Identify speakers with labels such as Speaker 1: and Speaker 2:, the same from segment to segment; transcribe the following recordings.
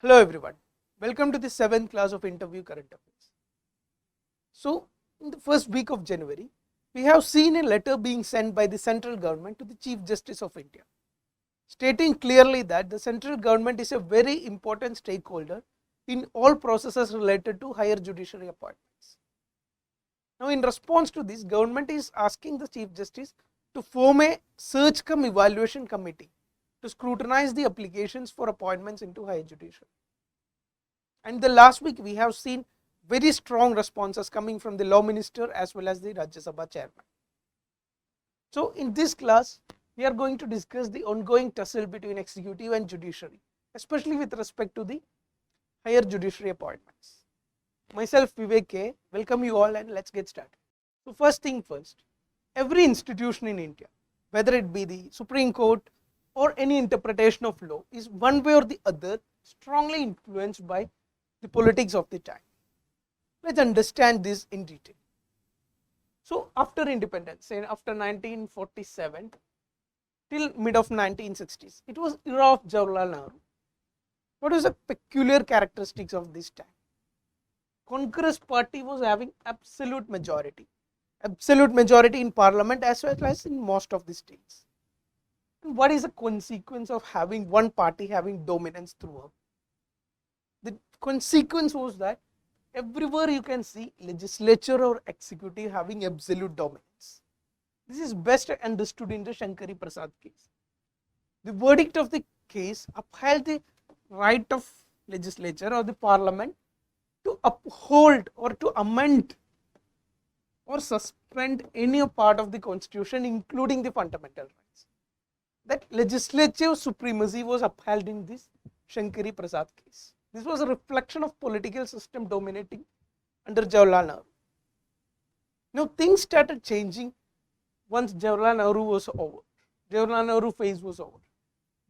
Speaker 1: Hello everyone, welcome to the 7th class of interview current affairs. So, in the first week of January, we have seen a letter being sent by the central government to the Chief Justice of India, stating clearly that the central government is a very important stakeholder in all processes related to higher judiciary appointments. Now, in response to this, government is asking the Chief Justice to form a search-cum-evaluation committee to scrutinize the applications for appointments into higher judiciary. And the last week we have seen very strong responses coming from the law minister as well as the Rajya Sabha chairman. So in this class we are going to discuss the ongoing tussle between executive and judiciary, especially with respect to the higher judiciary appointments. Myself Vivek K, welcome you all and let's get started. So first thing first, every institution in India, whether it be the Supreme Court or any interpretation of law, is one way or the other strongly influenced by the politics of the time. Let's understand this in detail. So after independence, say after 1947 till mid of 1960s, it was era of Jawaharlal Nehru. What is the peculiar characteristics of this time? Congress party was having absolute majority in parliament as well as in most of the states. And what is the consequence of having one party having dominance throughout? The consequence was that everywhere you can see legislature or executive having absolute dominance. This is best understood in the Shankari Prasad case. The verdict of the case upheld the right of legislature or the parliament to uphold or to amend or suspend any part of the constitution, including the fundamental rights. That legislative supremacy was upheld in this Shankari Prasad case. This was a reflection of political system dominating under Jawaharlal Nehru. Now things started changing once Jawaharlal Nehru was over. Jawaharlal Nehru phase was over.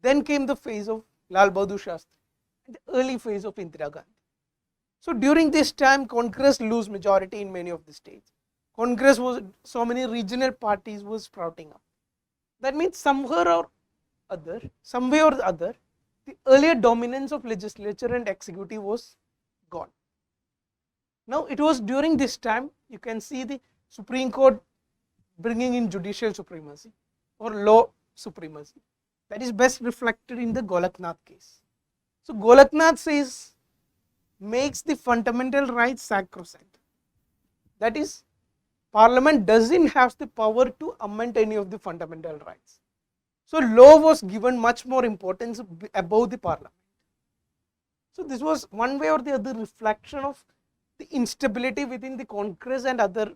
Speaker 1: Then came the phase of Lal Bahadur Shastri and the early phase of Indira Gandhi. So during this time, Congress lose majority in many of the states. Congress was, so many regional parties were sprouting up. That means somewhere or other, the earlier dominance of legislature and executive was gone. Now it was during this time you can see the Supreme Court bringing in judicial supremacy or law supremacy. That is best reflected in the Golaknath case. So Golaknath says, makes the fundamental rights sacrosanct. That is, Parliament doesn't have the power to amend any of the fundamental rights. So law was given much more importance above the Parliament. So this was one way or the other reflection of the instability within the Congress and other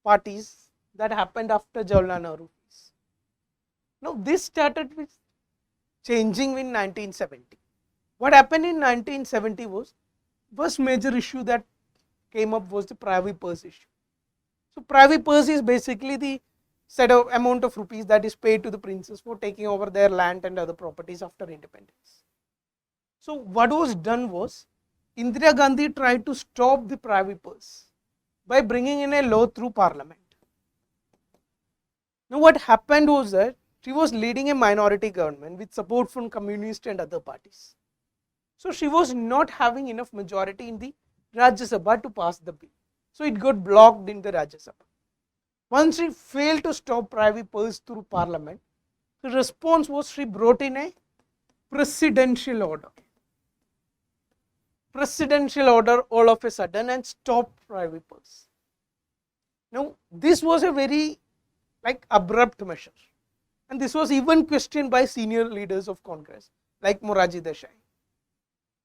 Speaker 1: parties that happened after Jawaharlal Nehru. Now this started with changing in 1970. What happened in 1970 was, first major issue that came up was the privy purse issue. So privy purse is basically the set of amount of rupees that is paid to the princes for taking over their land and other properties after independence. So what was done was, Indira Gandhi tried to stop the privy purse by bringing in a law through parliament. Now what happened was that she was leading a minority government with support from communist and other parties. So she was not having enough majority in the Rajya Sabha to pass the bill. So it got blocked in the Rajya Sabha. Once she failed to stop privy purse through parliament, the response was she brought in a presidential order. Presidential order all of a sudden and stopped privy purse. Now this was a very abrupt measure, and this was even questioned by senior leaders of Congress like Morarji Desai.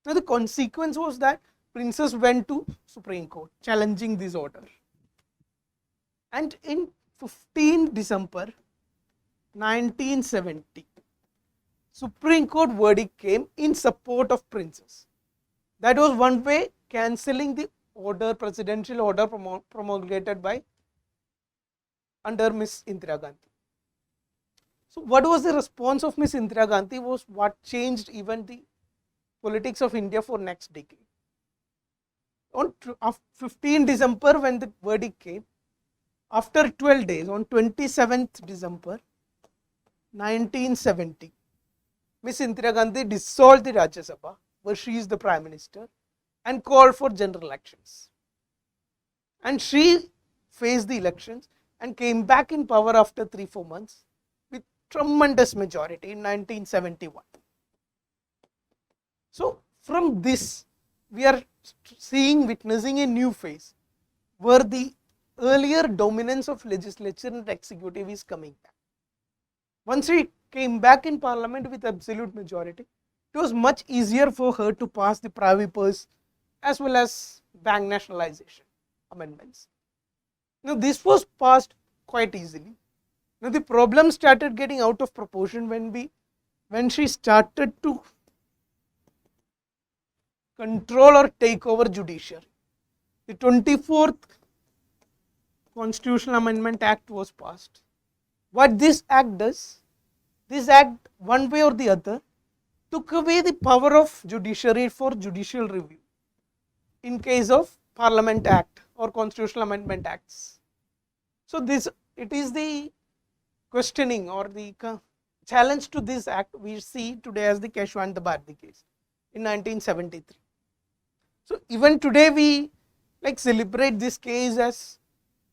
Speaker 1: Now the consequence was that princes went to Supreme Court challenging this order. And in 15 December 1970, Supreme Court verdict came in support of princes. That was one way cancelling the order, presidential order promulgated by under Miss Indira Gandhi. So what was the response of Miss Indira Gandhi was what changed even the politics of India for next decade. On 15 December when the verdict came, after 12 days, on 27th December 1970, Miss Indira Gandhi dissolved the Rajya Sabha where she is the Prime Minister, and called for general elections. And she faced the elections and came back in power after 3-4 months with tremendous majority in 1971. So from this we are witnessing a new phase where the earlier dominance of legislature and executive is coming back. Once she came back in parliament with absolute majority, it was much easier for her to pass the privy purse as well as bank nationalization amendments. Now this was passed quite easily. Now the problem started getting out of proportion when she started to control or take over judiciary. The 24th Constitutional Amendment Act was passed. What this act does, this act one way or the other took away the power of judiciary for judicial review in case of Parliament Act or Constitutional Amendment Acts. So it is the questioning or the challenge to this act we see today as the Keshwant Bharti case in 1973. So even today we celebrate this case as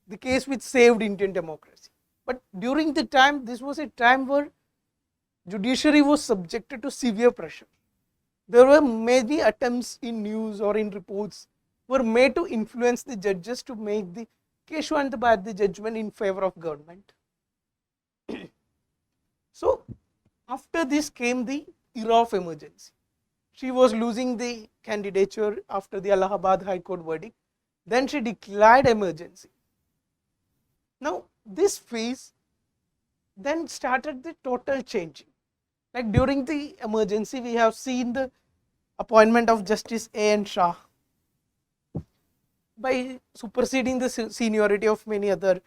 Speaker 1: the case which saved Indian democracy. But during the time, this was a time where judiciary was subjected to severe pressure. There were many attempts in news or in reports were made to influence the judges to make the Keshwant Bharti judgment in favor of government. So after this came the era of emergency. She was losing the candidature after the Allahabad High Court verdict. Then she declared emergency. Now this phase then started the total changing. Like during the emergency, we have seen the appointment of Justice A.N. Shah by superseding the seniority of many other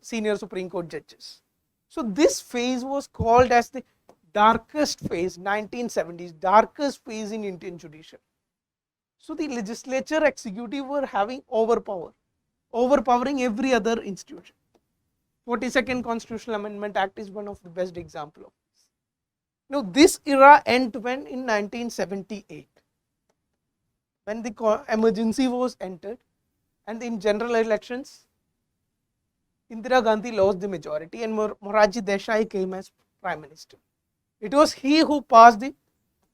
Speaker 1: senior Supreme Court judges. So this phase was called as the darkest phase, 1970s, darkest phase in Indian judiciary. So the legislature, executive were having overpowering every other institution. 42nd Constitutional Amendment Act is one of the best example of this. Now this era ended when in 1978, when the emergency was entered, and in general elections, Indira Gandhi lost the majority and Morarji Desai came as Prime Minister. It was he who passed the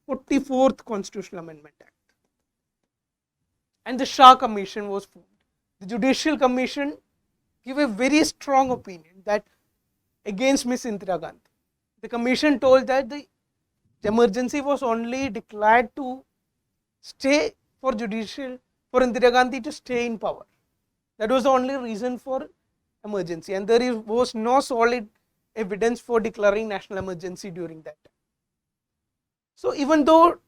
Speaker 1: 44th Constitutional Amendment Act. And the Shah Commission was formed. The Judicial Commission gave a very strong opinion that against Miss Indira Gandhi. The commission told that the emergency was only declared to stay for Indira Gandhi to stay in power. That was the only reason for emergency, and there was no solid evidence for declaring national emergency during that time. So even though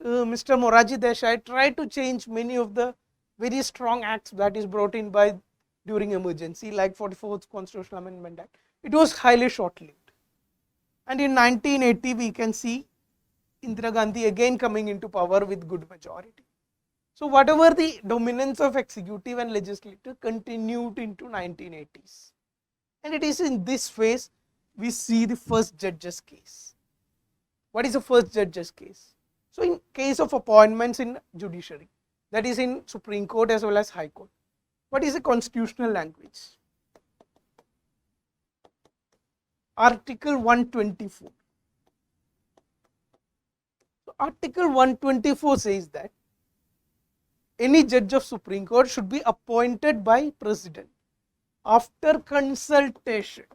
Speaker 1: Mr. Morarji Desai tried to change many of the very strong acts that is brought in by during emergency, like 44th Constitutional Amendment Act, it was highly short-lived. And in 1980, we can see Indira Gandhi again coming into power with good majority. So whatever the dominance of executive and legislature continued into 1980s. And it is in this phase we see the first judges case. What is the first judges case? So in case of appointments in judiciary, that is in Supreme Court as well as High Court, what is the constitutional language? Article 124. So Article 124 says that any judge of Supreme Court should be appointed by President after consultation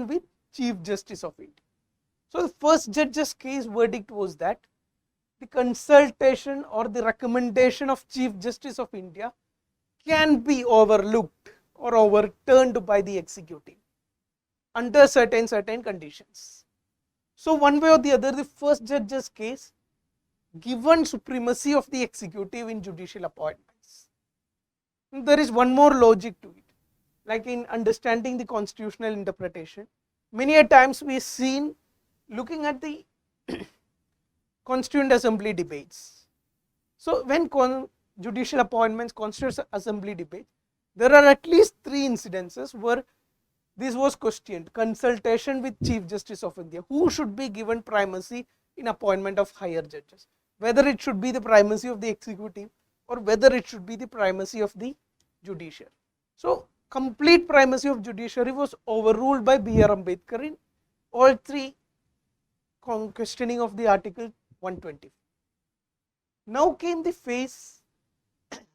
Speaker 1: with Chief Justice of India. So the first judge's case verdict was that the consultation or the recommendation of Chief Justice of India can be overlooked or overturned by the executive under certain conditions. So one way or the other, the first judge's case given supremacy of the executive in judicial appointments. There is one more logic to it, like in understanding the constitutional interpretation. Many a times we have seen looking at the Constituent Assembly debates. So when judicial appointments, Constituent Assembly debate, there are at least 3 incidences where this was questioned: consultation with Chief Justice of India, who should be given primacy in appointment of higher judges, whether it should be the primacy of the executive or whether it should be the primacy of the judiciary. So, complete primacy of judiciary was overruled by B.R. Ambedkar in all three questioning of the article 120. Now came the phase,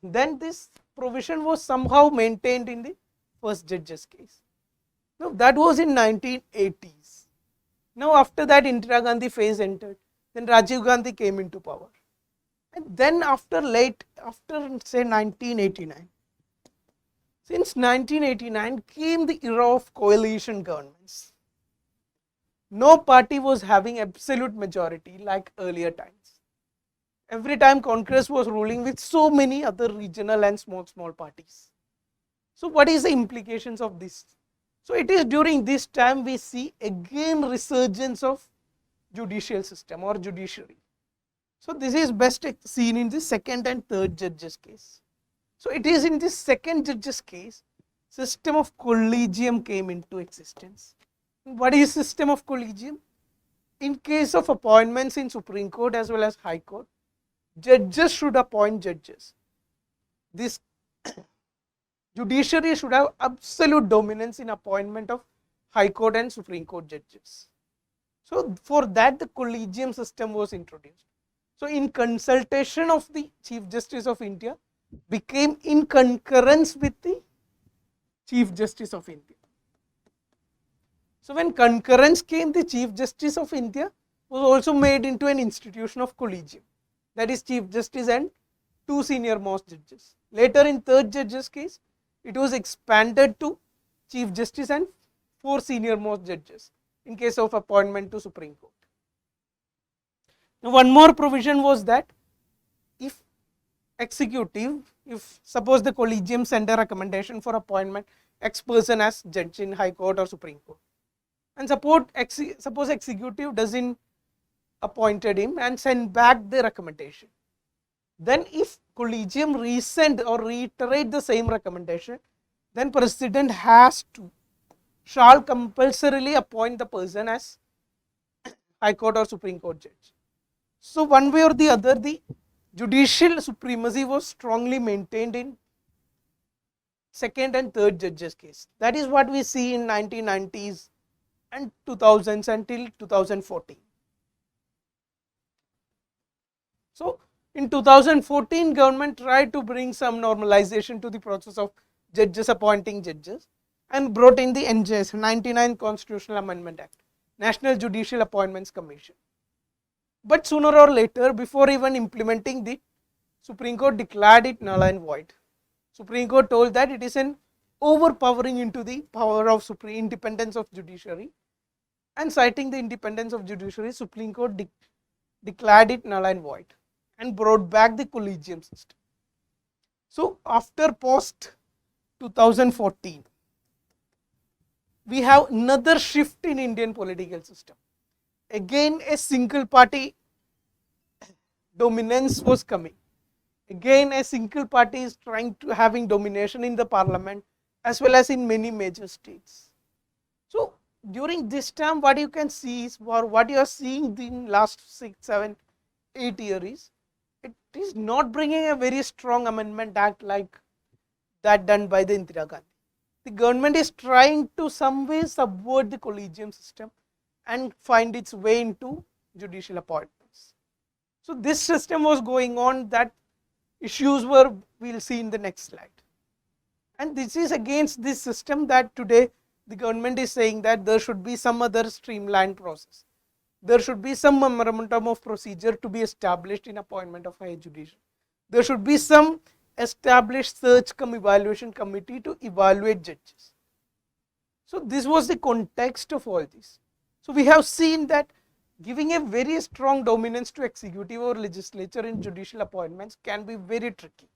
Speaker 1: then this provision was somehow maintained in the first judge's case. Now that was in 1980s. Now after that Indira Gandhi phase entered, then Rajiv Gandhi came into power. And then after say 1989, since 1989 came the era of coalition governments. No party was having absolute majority like earlier times. Every time Congress was ruling with so many other regional and small parties. So what is the implications of this? So it is during this time we see again resurgence of judicial system or judiciary. So this is best seen in the second and third judges case. So it is in this second judges case, system of collegium came into existence. What is system of collegium? In case of appointments in Supreme Court as well as High Court, judges should appoint judges. This judiciary should have absolute dominance in appointment of High Court and Supreme Court judges. So for that the collegium system was introduced. So in consultation of the Chief Justice of India became in concurrence with the Chief Justice of India. So when concurrence came, the Chief Justice of India was also made into an institution of collegium, that is Chief Justice and two senior most judges. Later in third judge's case, it was expanded to Chief Justice and four senior most judges in case of appointment to Supreme Court. Now one more provision was that if executive, if suppose the collegium send a recommendation for appointment X person as judge in High Court or Supreme Court, and suppose executive doesn't appointed him and send back the recommendation, then if collegium resend or reiterate the same recommendation, then president shall compulsorily appoint the person as High Court or Supreme Court judge. So one way or the other, the judicial supremacy was strongly maintained in second and third judges case. That is what we see in 1990s and 2000s until 2014. So in 2014, government tried to bring some normalization to the process of judges appointing judges and brought in the NJS, 99th Constitutional Amendment Act, National Judicial Appointments Commission. But sooner or later, before even implementing the Supreme Court declared it null and void. Supreme Court told that it is an overpowering into the power of independence of judiciary, and citing the independence of judiciary, Supreme Court declared it null and void and brought back the collegium system. So after post 2014, we have another shift in Indian political system. Again a single party dominance was coming. Again a single party is trying to having domination in the parliament as well as in many major states. So during this time, what you can see is, or what you are seeing in last 6, 7, 8 years, it is not bringing a very strong amendment act like that done by the Indira Gandhi. The government is trying to some way subvert the collegium system and find its way into judicial appointments. So this system was going on, that issues were, we will see in the next slide. And this is against this system that today the government is saying that there should be some other streamlined process. There should be some memorandum of procedure to be established in appointment of higher judiciary. There should be some established search-cum-evaluation committee to evaluate judges. So this was the context of all this. So we have seen that giving a very strong dominance to executive or legislature in judicial appointments can be very tricky,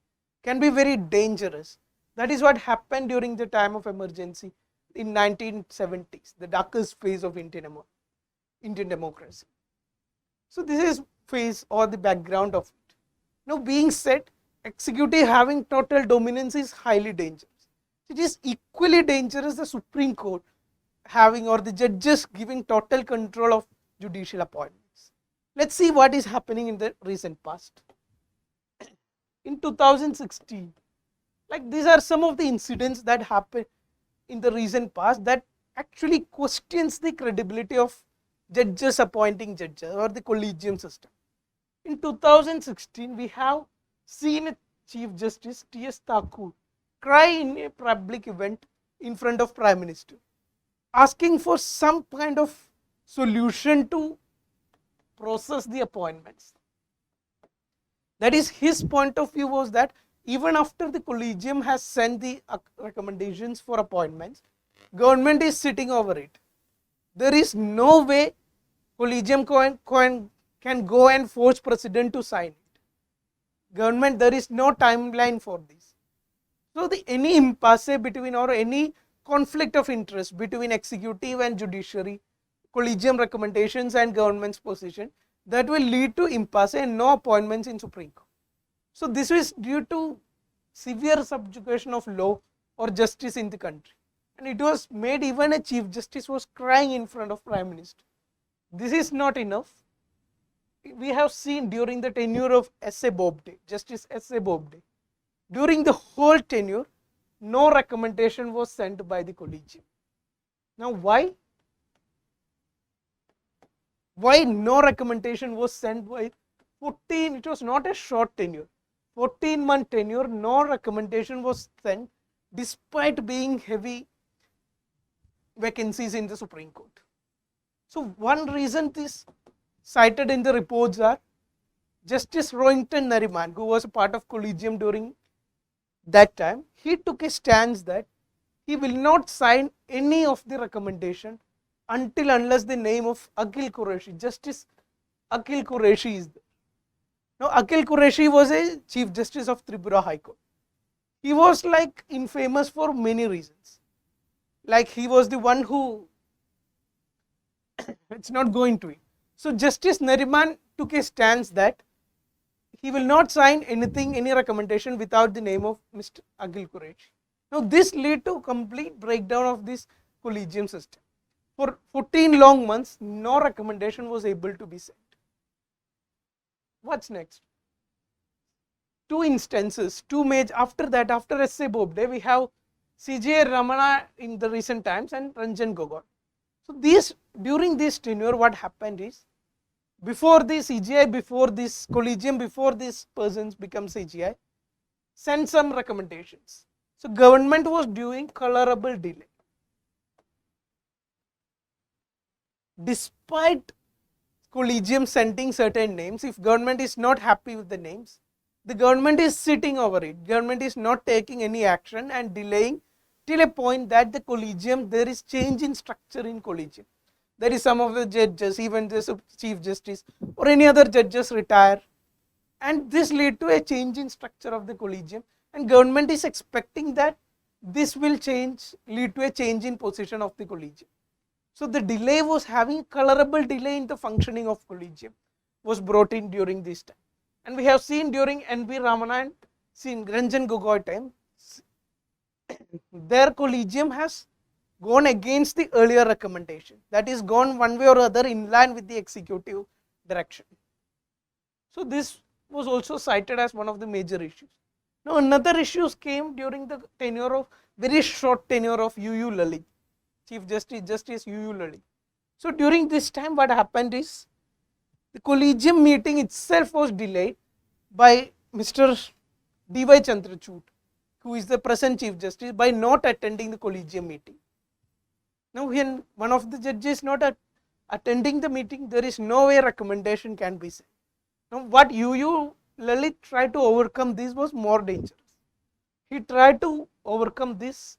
Speaker 1: can be very dangerous. That is what happened during the time of emergency in 1970s, the darkest phase of Indian democracy. So this is phase or the background of it. Now being said, executive having total dominance is highly dangerous. It is equally dangerous the Supreme Court having, or the judges giving total control of judicial appointments. Let's see what is happening in the recent past. In 2016, like these are some of the incidents that happened in the recent past that actually questions the credibility of judges appointing judges or the collegium system. In 2016, we have seen a Chief Justice T.S. Thakur cry in a public event in front of Prime Minister, asking for some kind of solution to process the appointments. That is, his point of view was that even after the collegium has sent the recommendations for appointments, government is sitting over it. There is no way collegium can go and force president to sign it. Government, there is no timeline for this. So any impasse between or any conflict of interest between executive and judiciary, collegium recommendations and government's position, that will lead to impasse and no appointments in Supreme Court. So this is due to severe subjugation of law or justice in the country, and it was made even a Chief Justice was crying in front of Prime Minister. This is not enough. We have seen during the tenure of S.A. Bobde, Justice S.A. Bobde, during the whole tenure, no recommendation was sent by the collegium. Now why? Why no recommendation was sent by 14, it was not a short tenure, 14-month tenure, no recommendation was sent despite being heavy vacancies in the Supreme Court. So one reason this cited in the reports are Justice Rohinton Nariman, who was a part of collegium during that time, he took a stance that he will not sign any of the recommendation until unless the name of Akhil Qureshi, Justice Akhil Qureshi is there. Now Akhil Qureshi was a Chief Justice of Tripura High Court. He was like infamous for many reasons. Like he was the one who, it's not going to be. So Justice Nariman took a stance that he will not sign anything, any recommendation without the name of Mr. Akhil Qureshi. Now this led to complete breakdown of this collegium system. For 14 long months, no recommendation was able to be sent. What's next? Two instances, two major, after that, after S.A. Bobde, we have C.J. Ramana in the recent times and Ranjan Gogoi. So these, during this tenure, what happened is, before the CGI, before this collegium, before these persons become CGI, send some recommendations. So government was doing colorable delay. Despite collegium sending certain names, if government is not happy with the names, the government is sitting over it. Government is not taking any action and delaying till a point that the collegium, there is change in structure in collegium. There is some of the judges, even the Chief Justice or any other judges retire, and this lead to a change in structure of the collegium, and government is expecting that this will change, lead to a change in position of the collegium. So the delay was having colorable delay in the functioning of collegium was brought in during this time, and we have seen during N.B. Ramana and seen Ranjan Gogoi time, their collegium has gone against the earlier recommendation, that is gone one way or other in line with the executive direction. So this was also cited as one of the major issues. Now another issues came during the tenure of, very short tenure of U.U. Lalit, Chief Justice, Justice U.U. Lalit. So during this time what happened is, the collegium meeting itself was delayed by Mr. D.Y. Chandrachud, who is the present Chief Justice, by not attending the collegium meeting. Now when one of the judges not attending the meeting, there is no way recommendation can be sent. Now what U.U. Lalit tried to overcome this was more dangerous. He tried to overcome this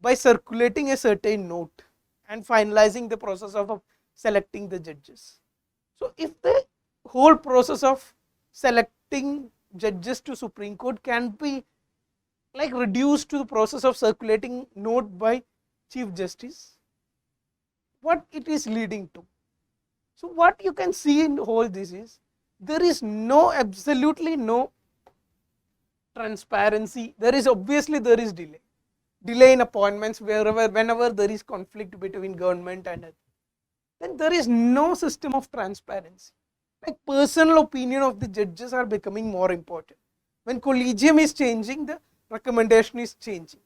Speaker 1: by circulating a certain note and finalizing the process of selecting the judges. So if the whole process of selecting judges to Supreme Court can be like reduced to the process of circulating note by Chief Justice, what it is leading to? So what you can see in all this is, there is no, absolutely no transparency. There is obviously there is delay in appointments whenever there is conflict between government and then there is no system of transparency. Like personal opinion of the judges are becoming more important. When collegium is changing, the recommendation is changing.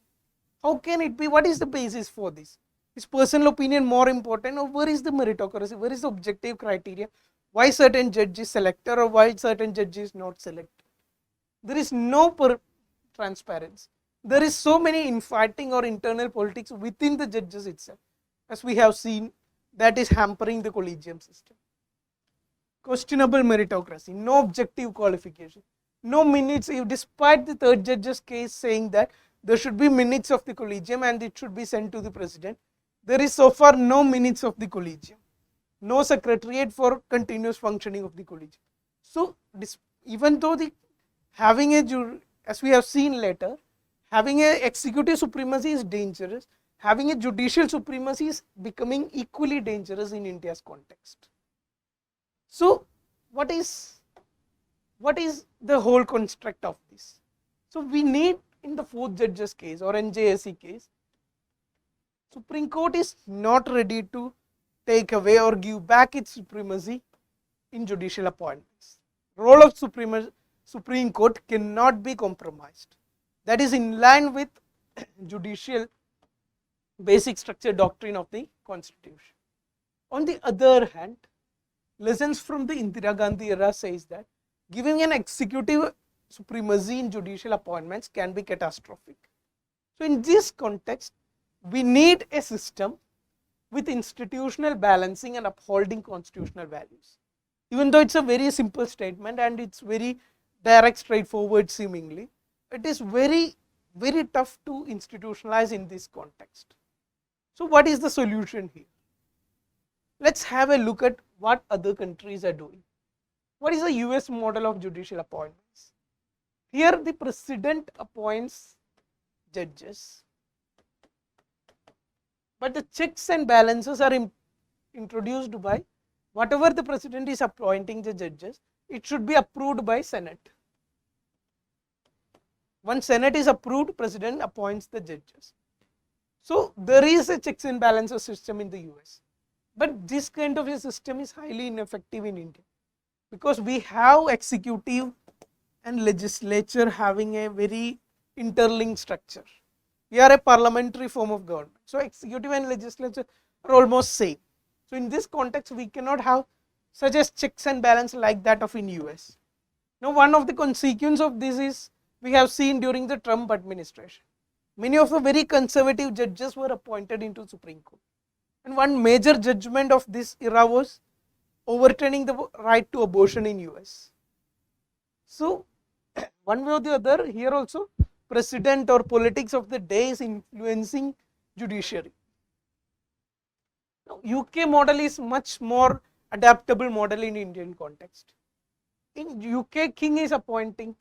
Speaker 1: How can it be? What is the basis for this? Is personal opinion more important, or where is the meritocracy? Where is the objective criteria? Why certain judge is selected or why certain judge is not selected? There is no transparency. There is so many infighting or internal politics within the judges itself, as we have seen, that is hampering the collegium system. Questionable meritocracy, no objective qualification, no minutes. If despite the third judge's case saying that there should be minutes of the collegium and it should be sent to the president, there is so far no minutes of the collegium, no secretariat for continuous functioning of the collegium. So even though the having a, as we have seen later, having a executive supremacy is dangerous, having a judicial supremacy is becoming equally dangerous in India's context. So what is the whole construct of this? So we need, in the fourth judge's case or NJSC case, Supreme Court is not ready to take away or give back its supremacy in judicial appointments. Role of Supreme Court cannot be compromised. That is in line with judicial basic structure doctrine of the constitution. On the other hand, lessons from the Indira Gandhi era says that giving an executive supremacy in judicial appointments can be catastrophic. So in this context, we need a system with institutional balancing and upholding constitutional values. Even though it's a very simple statement and it's very direct, straightforward seemingly, it is very tough to institutionalize in this context. So what is the solution here? Let's have a look at what other countries are doing. What is the US model of judicial appointments? Here the president appoints judges, but the checks and balances are introduced by whatever the president is appointing the judges, it should be approved by Senate. Once Senate is approved, president appoints the judges. So there is a checks and balances system in the US. But this kind of a system is highly ineffective in India, because we have executive and legislature having a very interlinked structure. We are a parliamentary form of government. So executive and legislature are almost same. So in this context, we cannot have such as checks and balance like that of in US. Now one of the consequences of this is we have seen during the Trump administration. Many of the very conservative judges were appointed into Supreme Court. And one major judgment of this era was overturning the right to abortion in US. So one way or the other, here also president or politics of the day is influencing judiciary. Now UK model is much more adaptable model in Indian context. In UK, king is appointing,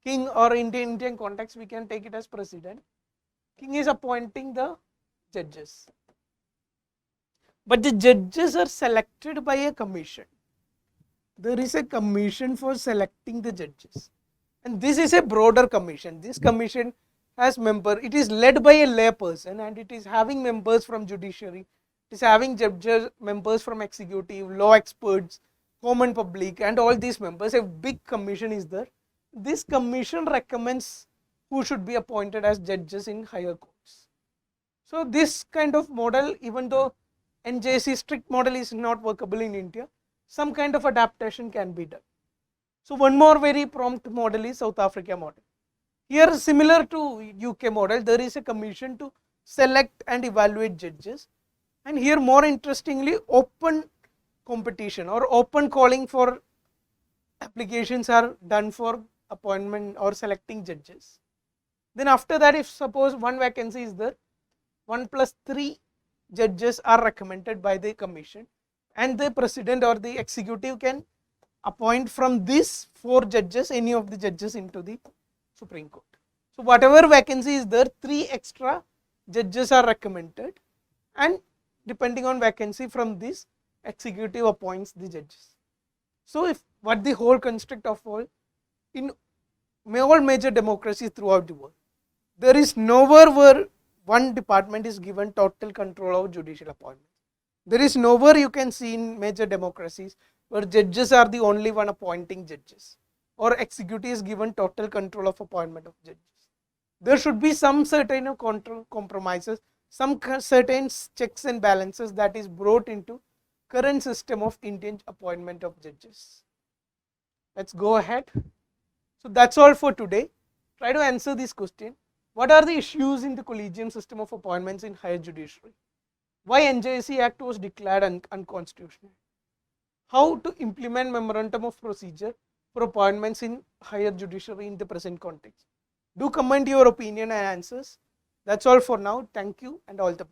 Speaker 1: king, or in the Indian context we can take it as president, king is appointing the judges. But the judges are selected by a commission. There is a commission for selecting the judges. And this is a broader commission. This commission has members. It is led by a lay person and it is having members from judiciary. It is having judges, members from executive, law experts, common public, and all these members. A big commission is there. This commission recommends who should be appointed as judges in higher courts. So this kind of model, even though NJC strict model is not workable in India, some kind of adaptation can be done. So one more very prompt model is South Africa model. Here, similar to UK model, there is a commission to select and evaluate judges, and here more interestingly, open competition or open calling for applications are done for appointment or selecting judges. Then after that, if suppose one vacancy is there, 1+3 judges are recommended by the commission, and the president or the executive can appoint from these 4 judges any of the judges into the Supreme Court. So whatever vacancy is there, 3 extra judges are recommended, and depending on vacancy from this, executive appoints the judges. So if what the whole construct of all, in all major democracies throughout the world, there is nowhere where one department is given total control of judicial appointments. There is nowhere you can see in major democracies where judges are the only one appointing judges, or executive is given total control of appointment of judges. There should be some certain control compromises, some certain checks and balances that is brought into current system of Indian appointment of judges. Let's go ahead. So that's all for today. Try to answer this question. What are the issues in the collegium system of appointments in higher judiciary? Why NJSC Act was declared unconstitutional? How to implement memorandum of procedure for appointments in higher judiciary in the present context? Do comment your opinion and answers. That's all for now. Thank you and all the best.